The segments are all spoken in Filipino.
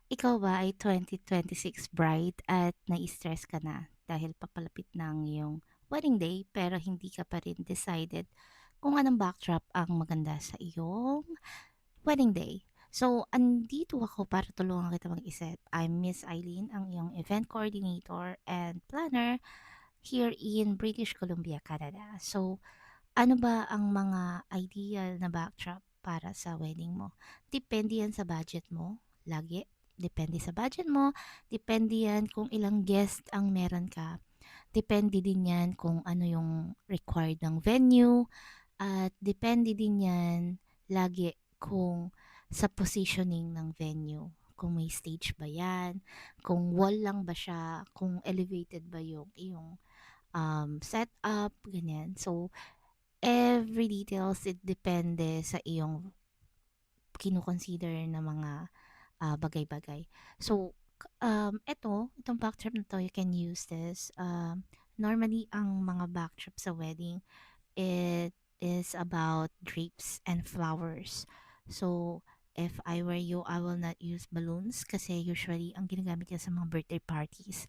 Ikaw ba ay 2026 bride at nai-stress ka na dahil papalapit na ang iyong wedding day pero hindi ka pa rin decided kung anong backdrop ang maganda sa iyong wedding day? So, andito ako para tulungan kita mag-isip. I'm Miss Eileen, ang iyong event coordinator and planner here in British Columbia, Canada. So, ano ba ang mga ideal na backdrop para sa wedding mo? Depende yan sa budget mo, lagi. Depende sa budget mo, depende yan kung ilang guest ang meron ka. Depende din yan kung ano yung required ng venue. At depende din yan lagi kung sa positioning ng venue. Kung may stage ba yan, kung wall lang ba siya, kung elevated ba yung iyong setup, ganyan. So, every details, it depende sa iyong kino-consider na mga bagay-bagay. So, itong backdrop na 'to, you can use this. Normally, ang mga backdrop sa wedding, it is about drapes and flowers. So, if I were you, I will not use balloons kasi usually ang ginagamit yan sa mga birthday parties.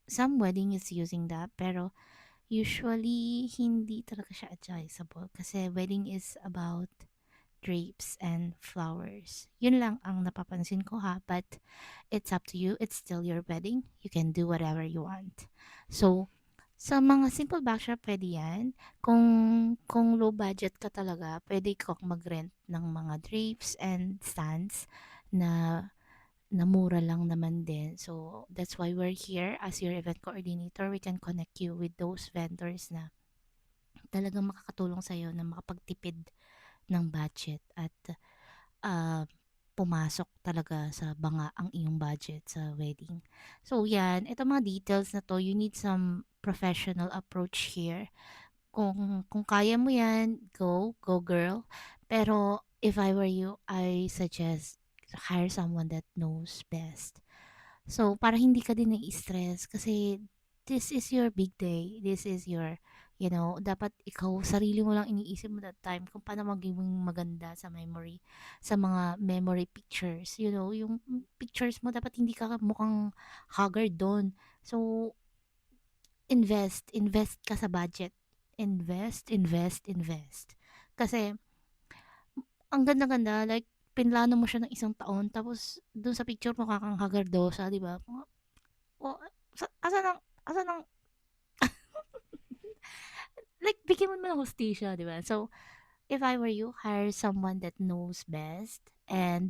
Some wedding is using that, pero usually, hindi talaga siya advisable kasi wedding is about drapes and flowers. Yun lang ang napapansin ko ha, but it's up to you. It's still your wedding. You can do whatever you want. So, sa mga simple backdrop, pwede yan. Kung low budget ka talaga, pwede kang mag-rent ng mga drapes and stands na na mura lang naman din. So, that's why we're here as your event coordinator. We can connect you with those vendors na talagang makakatulong sa'yo na makapagtipid ng budget at ah, pumasok talaga sa banga ang iyong budget sa wedding. So, yan. Ito mga details na to, you need some professional approach here. Kung kaya mo yan, go girl. Pero, if I were you, I suggest hire someone that knows best. So, para hindi ka din nai-stress kasi this is your big day. This is your, dapat ikaw, sarili mo lang iniisip mo that time kung paano maging maganda sa memory, sa mga memory pictures. Yung pictures mo, dapat hindi ka mukhang haggard doon. So, invest ka sa budget. Invest. Kasi, ang ganda-ganda, like, pinlano mo siya ng isang taon, tapos, dun sa picture mo kakang hagardosa, di ba? O, asan ang like, bigyan mo naman ng hustisya, di ba? So, if I were you, hire someone that knows best and